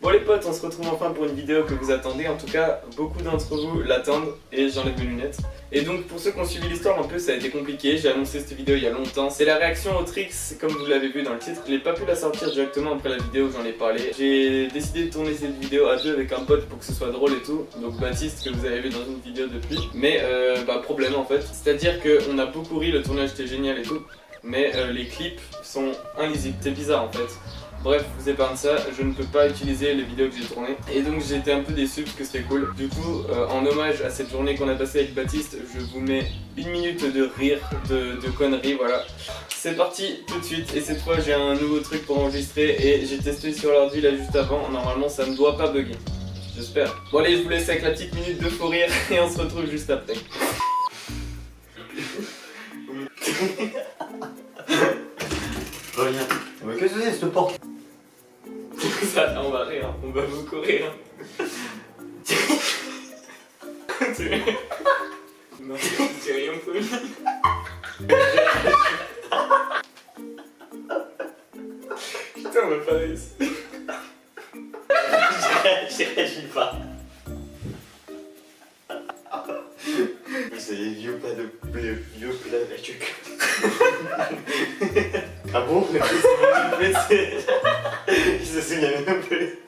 Bon les potes, on se retrouve enfin pour une vidéo que vous attendez, en tout cas beaucoup d'entre vous l'attendent et j'enlève mes lunettes. Et donc pour ceux qui ont suivi l'histoire un peu, ça a été compliqué, j'ai annoncé cette vidéo il y a longtemps. C'est la réaction au tricks, comme vous l'avez vu dans le titre. Je n'ai pas pu la sortir directement après la vidéo où j'en ai parlé. J'ai décidé de tourner cette vidéo à deux avec un pote pour que ce soit drôle et tout. Donc Baptiste que vous avez vu dans une vidéo depuis. Mais problème en fait, c'est-à-dire qu'on a beaucoup ri, le tournage était génial et tout. Mais les clips sont invisibles, c'est bizarre en fait. Bref, je vous épargne ça, je ne peux pas utiliser les vidéos que j'ai tournées. Et donc j'ai été un peu déçu parce que c'était cool. Du coup, en hommage à cette journée qu'on a passée avec Baptiste, je vous mets une minute de rire, de conneries, voilà. C'est parti tout de suite, et cette fois j'ai un nouveau truc pour enregistrer et j'ai testé sur l'ordi là juste avant. Normalement ça ne doit pas bugger, j'espère. Bon allez, je vous laisse avec la petite minute de faux rire et on se retrouve juste après. Rien. Mais qu'est-ce que c'est cette porte? Ça, on va rire, on va beaucoup rire. Non, j'ai rien promis. Putain, on va pas réussir. J'y réagis pas. C'est les vieux plats de tuque. Ah bon? Il se souvient même plus.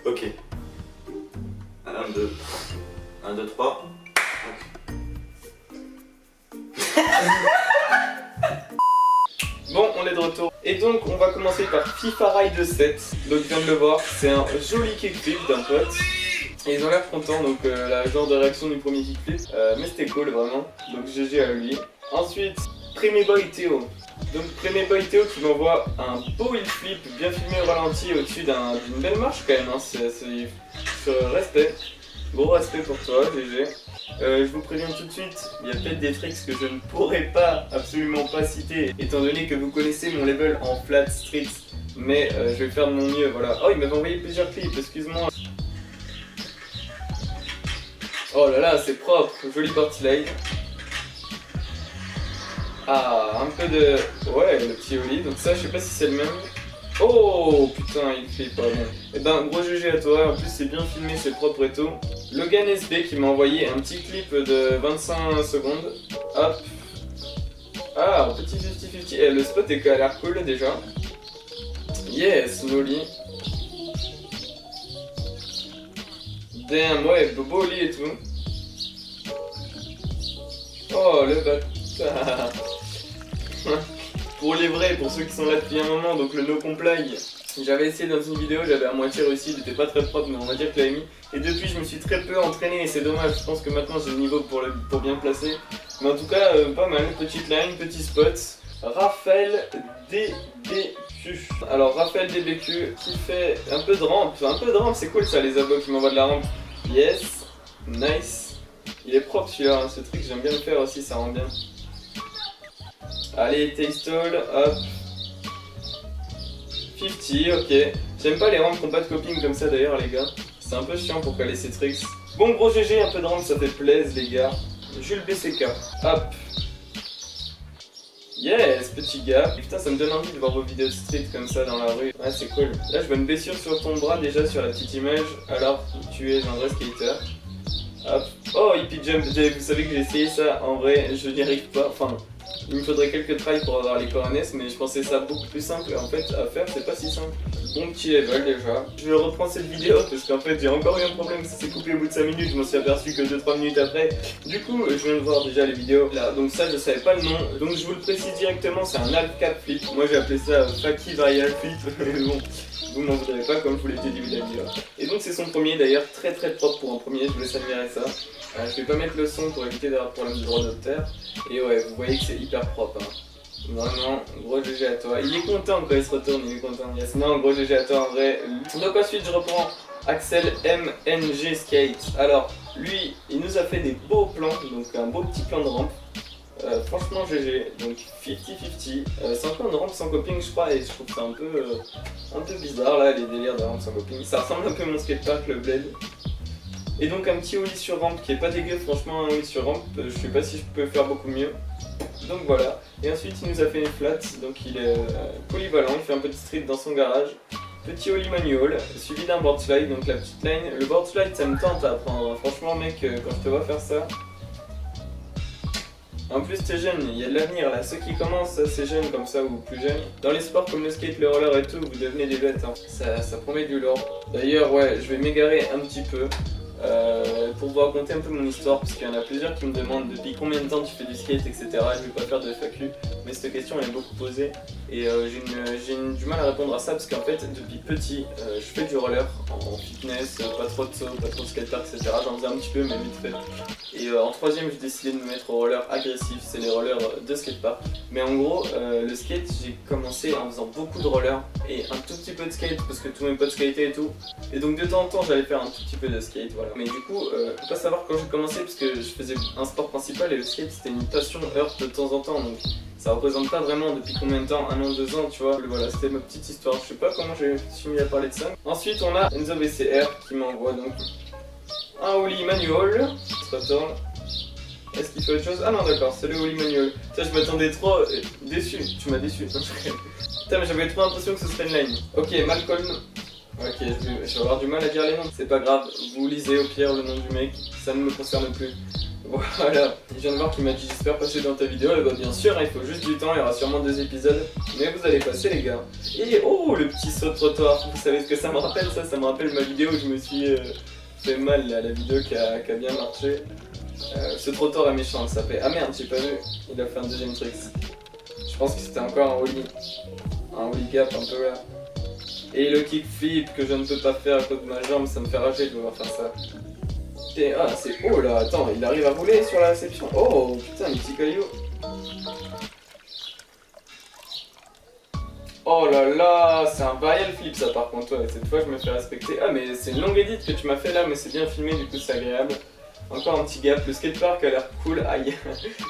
Ok. 1, 2. 1, 2, 3. Bon, on est de retour. Et donc, on va commencer par FIFA Ride 7. Donc, je viens de le voir, c'est un joli kickflip d'un pote. Et ils ont l'air contents, donc la genre de réaction du premier kickflip. Mais c'était cool, vraiment. Donc, GG à lui. Ensuite, Premier Boy Théo. Donc, Premier Boy Théo qui m'envoie un beau heel flip bien filmé au ralenti au-dessus d'une belle marche quand même. Hein. C'est respect. Gros respect pour toi, GG. Je vous préviens tout de suite, il y a peut-être des tricks que je ne pourrais absolument pas citer, étant donné que vous connaissez mon level en flat street, mais je vais faire de mon mieux, voilà. Oh, il m'avait envoyé plusieurs clips, excuse-moi. Oh là là, c'est propre, joli party live. Ah, un peu de... Ouais, le petit ollie, donc ça, je sais pas si c'est le même. Oh putain, il fait pas bon. Et ben gros GG à toi, en plus c'est bien filmé, c'est propre et tout. Logan SB qui m'a envoyé un petit clip de 25 secondes. Hop. Ah, un petit 50-50. Eh, le spot a l'air cool déjà. Yes, Noli. Damn, ouais, beau lit et tout. Oh le bâtard. Pour les vrais, pour ceux qui sont là depuis un moment, donc le no comply, j'avais essayé dans une vidéo, j'avais à moitié réussi, il était pas très propre mais on va dire que je l'avais mis. Et depuis je me suis très peu entraîné et c'est dommage, je pense que maintenant j'ai le niveau pour bien placer. Mais en tout cas, pas mal, petite line, petit spot. Raphaël DBQ. Alors Raphaël DBQ qui fait un peu de rampe, c'est cool ça les abos qui m'envoient de la rampe. Yes, nice. Il est propre celui-là, hein, ce truc j'aime bien le faire aussi, ça rend bien. Allez, taste all, hop. 50, ok. J'aime pas les rampes qui n'ont pas de coping comme ça d'ailleurs les gars. C'est un peu chiant pour caler ces tricks. Bon gros GG, un peu de rampe ça fait plaisir les gars. Jules BCK, hop. Yes, petit gars. Et putain ça me donne envie de voir vos vidéos de street comme ça dans la rue. Ouais c'est cool. Là je vois une blessure sur ton bras déjà sur la petite image. Alors tu es un vrai skater. Hop. Oh hippie jump, vous savez que j'ai essayé ça, en vrai je n'y arrive pas. Enfin, il me faudrait quelques tries pour avoir les corones, mais je pensais ça beaucoup plus simple en fait à faire, c'est pas si simple. Bon petit level déjà. Je reprends cette vidéo parce qu'en fait j'ai encore eu un problème, ça s'est coupé au bout de 5 minutes, je m'en suis aperçu que 2-3 minutes après. Du coup je viens de voir déjà les vidéos là, donc ça je savais pas le nom, donc je vous le précise directement, c'est un half cap flip. Moi j'ai appelé ça Faki Varial Flip, mais bon, vous m'en voudrez pas comme je vous l'ai dit au début de la vidéo. Et donc c'est son premier d'ailleurs, très propre pour un premier, je vous laisse admirer ça. Je vais pas mettre le son pour éviter d'avoir problème de droit d'auteur. Et ouais, vous voyez que c'est hyper propre. Hein. Vraiment, gros GG à toi. Il est content quand il se retourne, il est content. Yes, non, gros GG à toi en vrai. Donc ensuite, je reprends Axel MNG Skate. Alors, lui, il nous a fait des beaux plans, donc un beau petit plan de rampe. Franchement GG, donc 50-50, c'est encore une rampe sans coping je crois et je trouve que c'est un peu bizarre là les délires de rampe sans coping, ça ressemble un peu à mon skatepark le bled. Et donc un petit ollie sur rampe qui est pas dégueu, franchement un ollie sur rampe, je sais pas si je peux faire beaucoup mieux. Donc voilà, et ensuite il nous a fait une flat, donc il est polyvalent, il fait un petit street dans son garage. Petit ollie manual, suivi d'un board slide, donc la petite line. Le board slide ça me tente à apprendre, franchement mec, quand je te vois faire ça. En plus t'es jeune, il y a de l'avenir là, ceux qui commencent assez jeunes comme ça ou plus jeunes. Dans les sports comme le skate, le roller et tout, vous devenez des bêtes, hein. Ça promet du lourd. D'ailleurs ouais, je vais m'égarer un petit peu. Pour vous raconter un peu mon histoire, parce qu'il y en a plusieurs qui me demandent depuis combien de temps tu fais du skate, etc. Je vais pas faire de FAQ, mais cette question elle est beaucoup posée et j'ai du mal à répondre à ça parce qu'en fait depuis petit je fais du roller en fitness, pas trop de saut, pas trop de skatepark, etc. J'en faisais un petit peu mais vite fait. Et en troisième j'ai décidé de me mettre au roller agressif, c'est les rollers de skatepark. Mais en gros le skate j'ai commencé en faisant beaucoup de roller et un tout petit peu de skate parce que tous mes potes skataient et tout. Et donc de temps en temps j'allais faire un tout petit peu de skate, voilà. Mais du coup, faut pas savoir quand j'ai commencé parce que je faisais un sport principal et le skate c'était une passion heure de temps en temps, donc ça représente pas vraiment depuis combien de temps, 1 an, 2 ans, tu vois. Voilà, c'était ma petite histoire, je sais pas comment je suis mis à parler de ça. Ensuite on a Enzo BCR qui m'envoie donc un ollie manual, est-ce qu'il fait autre chose? Ah non d'accord, c'est le ollie manual. Ça je m'attendais trop, déçu, tu m'as déçu. Putain mais j'avais trop l'impression que ce serait une line. Ok, Malcolm. Ok, je vais avoir du mal à dire les noms, c'est pas grave, vous lisez au pire le nom du mec, ça ne me concerne plus. Voilà, je viens de voir qu'il m'a dit j'espère passer dans ta vidéo, et bah bien sûr, hein, il faut juste du temps, il y aura sûrement 2 épisodes, mais vous allez passer les gars. Et oh, le petit saut de trottoir, vous savez ce que ça me rappelle ça me rappelle ma vidéo où je me suis fait mal, là, la vidéo qui a bien marché. Ce trottoir est méchant, ça fait... Ah merde, j'ai pas vu, il a fait un deuxième trick. Je pense que c'était encore un ollie gap un peu là. Et le kickflip que je ne peux pas faire à cause de ma jambe, ça me fait rager de devoir faire ça. Et, ah, c'est haut là, attends, il arrive à rouler sur la réception. Oh putain, les petits cailloux. Oh là là, c'est un varial flip ça par contre, ouais, cette fois je me fais respecter. Ah mais c'est une longue edit que tu m'as fait là, mais c'est bien filmé, du coup c'est agréable. Encore un petit gap, le skatepark a l'air cool, aïe.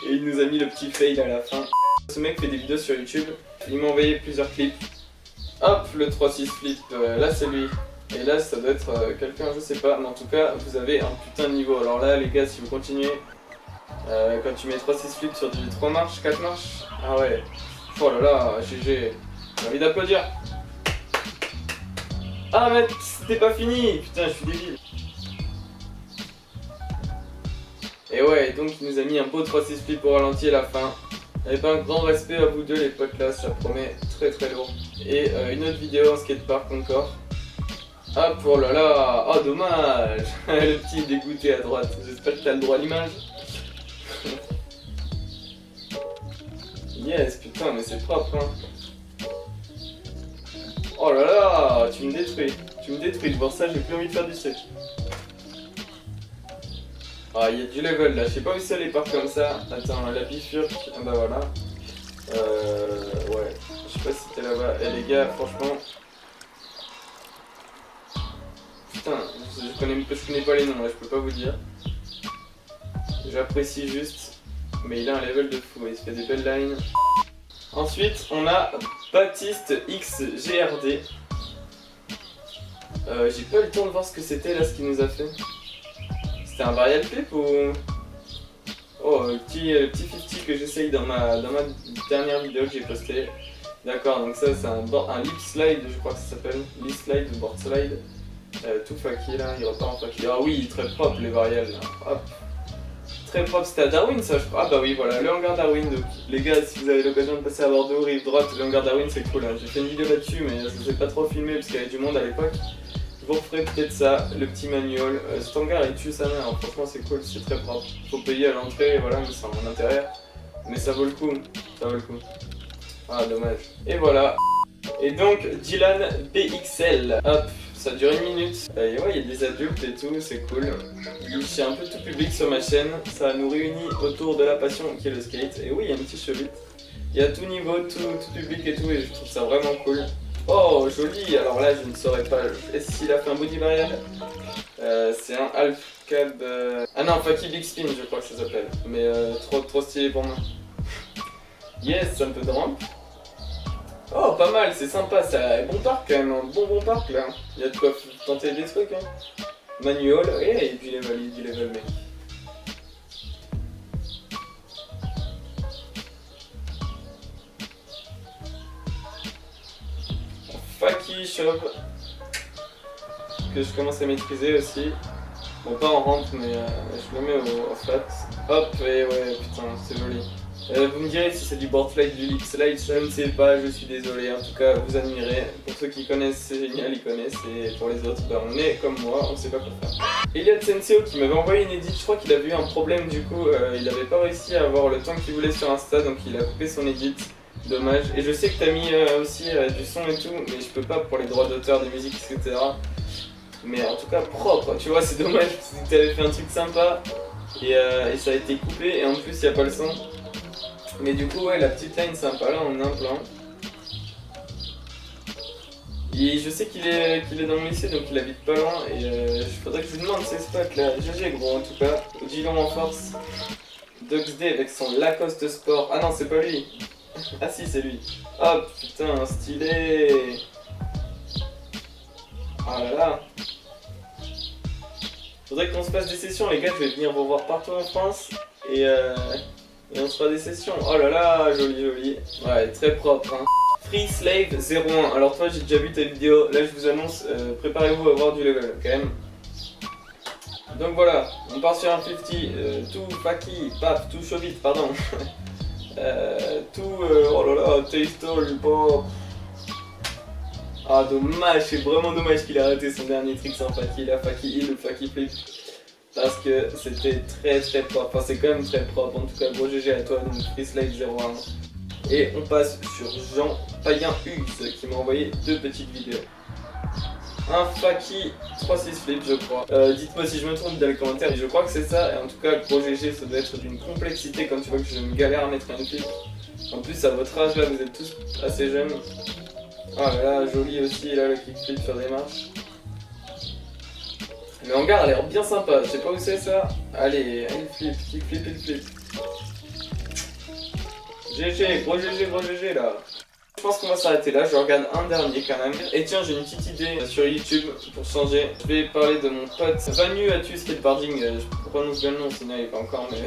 Et il nous a mis le petit fail à la fin. Ce mec fait des vidéos sur YouTube, il m'a envoyé plusieurs clips. Hop, le 3-6 flip, là c'est lui. Et là ça doit être quelqu'un, je sais pas, mais en tout cas vous avez un putain de niveau. Alors là les gars, si vous continuez, quand tu mets 3-6 flip sur du 3 marches, 4 marches, ah ouais, oh là là, GG, j'ai envie d'applaudir. Ah mais c'était pas fini, putain je suis débile. Et ouais, donc il nous a mis un beau 3-6 flip au ralenti à la fin. Avec un grand respect à vous deux les potes là, ça promet très très lourd. Et une autre vidéo en skatepark encore. Hop, oh là là, oh dommage. Le petit dégoûté à droite, j'espère que t'as le droit à l'image. Yes, putain mais c'est propre hein. Oh là là, tu me détruis de voir ça, j'ai plus envie de faire du set. Ah, il y a du level là, je sais pas où c'est les parts comme ça. Attends, la bifurque, ah bah voilà. Ouais, je sais pas si t'es là-bas. Eh les gars, franchement. Putain, je connais pas les noms là, je peux pas vous dire. J'apprécie juste. Mais il a un level de fou, il se fait des belles lines. Ensuite, on a Baptiste XGRD. J'ai pas eu le temps de voir ce que c'était là, ce qu'il nous a fait. C'était un varial flip ou... Oh, le petit 50 que j'essaye dans ma dernière vidéo que j'ai postée. D'accord, donc ça c'est un lip slide, je crois que ça s'appelle. Lip slide ou board slide. Tout faqué là, il repart en faqué. Ah oui, très propre les varials là. Hop. Très propre, c'était à Darwin ça je crois. Ah bah oui, voilà, le hangar Darwin. Donc les gars, si vous avez l'occasion de passer à Bordeaux, rive droite, le hangar Darwin c'est cool. Hein. J'ai fait une vidéo là-dessus, mais je ne sais pas trop filmer parce qu'il y avait du monde à l'époque. Vous referez peut-être ça, le petit manual. Cet hangar il tue sa mère, hein. Franchement c'est cool, c'est très propre. Faut payer à l'entrée, voilà, mais c'est en mon intérieur. Mais ça vaut le coup, ça vaut le coup. Ah dommage. Et voilà. Et donc Dylan BXL. Hop, ça dure 1 minute. Et ouais, il y a des adultes et tout, c'est cool. J'ai un peu tout public sur ma chaîne. Ça nous réunit autour de la passion qui est le skate. Et oui, il y a un petit cheville. Il y a tout niveau, tout public et tout, et je trouve ça vraiment cool. Oh, joli, alors là je ne saurais pas. Est-ce qu'il a fait un body varial? C'est un half cab. Ah non, Faki Big Spin, je crois que ça s'appelle. Mais trop stylé pour moi. Yes, c'est un peu de rampe. Oh, pas mal, c'est sympa, c'est un bon parc quand même, un bon parc là. Il y a de quoi tenter des trucs. Hein. Manual, et du level mec. Faki shop que je commence à maîtriser aussi. Bon, pas en rampe, mais je le mets au flat. Hop, et ouais, putain, c'est joli. Vous me direz si c'est du board slide, du lip slide, je ne sais pas, je suis désolé. En tout cas, vous admirez. Pour ceux qui connaissent, c'est génial, ils connaissent. Et pour les autres, bah, on est comme moi, on sait pas quoi faire. Eliot Senseo qui m'avait envoyé une edit, je crois qu'il avait eu un problème du coup. Il n'avait pas réussi à avoir le temps qu'il voulait sur Insta, donc il a coupé son edit. Dommage. Et je sais que t'as mis aussi du son et tout, mais je peux pas pour les droits d'auteur, des musiques, etc. Mais en tout cas propre, tu vois, c'est dommage parce que t'avais fait un truc sympa et ça a été coupé et en plus il n'y a pas le son. Mais du coup ouais, la petite line sympa là en un plan. Et je sais qu'il est dans le lycée donc il habite pas loin et il faudrait que je lui demande ses spots là. GG gros en tout cas, Odilon en force. Duxd avec son Lacoste Sport. Ah non c'est pas lui. Ah si c'est lui. Oh putain stylé. Ah là là. Faudrait qu'on se fasse des sessions les gars, je vais venir vous voir partout en France et on se fera des sessions. Oh là là, joli joli. Ouais, très propre hein. Free Slave 01. Alors toi j'ai déjà vu ta vidéo, là je vous annonce, préparez-vous à avoir du level quand même. Donc voilà, on part sur un 50, tout Faki, paf, tout Chauvit, pardon. Oh là là, Taystall, pop. Ah dommage, c'est vraiment dommage qu'il ait arrêté son dernier trick sans Faki, la Faki heal, le Faki flip. Parce que c'était très propre, enfin c'est quand même très propre, en tout cas gros GG à toi, donc Free Slide 01. Et on passe sur Jean Payen Hughes qui m'a envoyé 2 petites vidéos. Un Faki 3-6 flip je crois. Dites-moi si je me trompe dans les commentaires, je crois que c'est ça, et en tout cas gros GG ça doit être d'une complexité quand tu vois que je me galère à mettre un flip. En plus à votre âge là vous êtes tous assez jeunes. Ah là là, joli aussi là le kickflip sur des marches. Le hangar a l'air bien sympa, je sais pas où c'est ça. Allez, il flip, kickflip, il flip. GG, gros GG là. Je pense qu'on va s'arrêter là, je regarde un dernier quand même. Et tiens, j'ai une petite idée sur YouTube pour changer. Je vais parler de mon pote Vanu Atu Skateboarding. Je prononce bien le nom, sinon il est pas encore, mais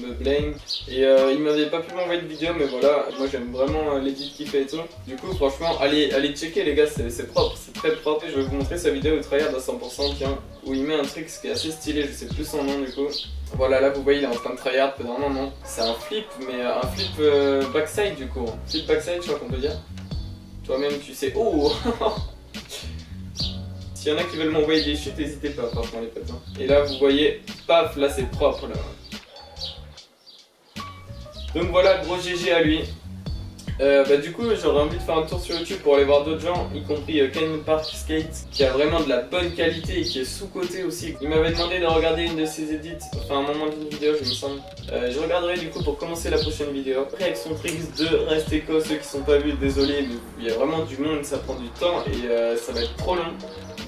me blame. Et il m'avait pas pu m'envoyer de vidéo, mais voilà, moi j'aime vraiment l'édit qu'il fait et tout. Du coup, franchement, allez checker les gars, c'est propre, c'est très propre. Et je vais vous montrer sa vidéo au tryhard à 100%, tiens, où il met un truc qui est assez stylé, je sais plus son nom du coup. Voilà, là vous voyez, il est en train de tryhard, non, c'est un flip, mais un flip backside du coup. Flip backside, je crois qu'on peut dire. Toi-même, tu sais. Oh. S'il y en a qui veulent m'envoyer des chutes, n'hésitez pas, franchement les potes. Hein. Et là, vous voyez, paf, là c'est propre là. Donc voilà, gros GG à lui. Du coup, j'aurais envie de faire un tour sur YouTube pour aller voir d'autres gens, y compris Ken Park Skate, qui a vraiment de la bonne qualité et qui est sous-coté aussi. Il m'avait demandé de regarder une de ses edits, enfin un moment d'une vidéo, je me semble. Je regarderai du coup pour commencer la prochaine vidéo. Réaction Tricks 2, restez co, ceux qui sont pas vus, désolé, mais il y a vraiment du monde, ça prend du temps et ça va être trop long.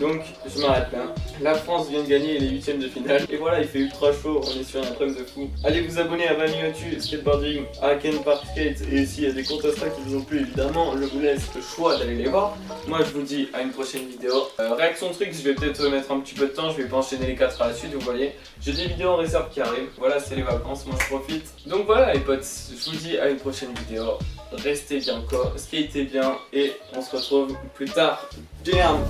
Donc je m'arrête là. La France vient de gagner les 8ème de finale. Et voilà, il fait ultra chaud, on est sur un après-midi de fou. Allez vous abonner à Vanuatu Skateboarding, à Ken Park Skate. Et s'il y a des comptes Insta qui vous ont plu, évidemment, je vous laisse le choix d'aller les voir. Moi je vous dis à une prochaine vidéo. Réaction Tricks, je vais peut-être mettre un petit peu de temps, je vais pas enchaîner les 4 à la suite, vous voyez. J'ai des vidéos en réserve qui arrivent. Voilà, c'est les vacances, moi je profite. Donc voilà les potes, je vous dis à une prochaine vidéo. Restez bien, skatez bien et on se retrouve plus tard. Damn.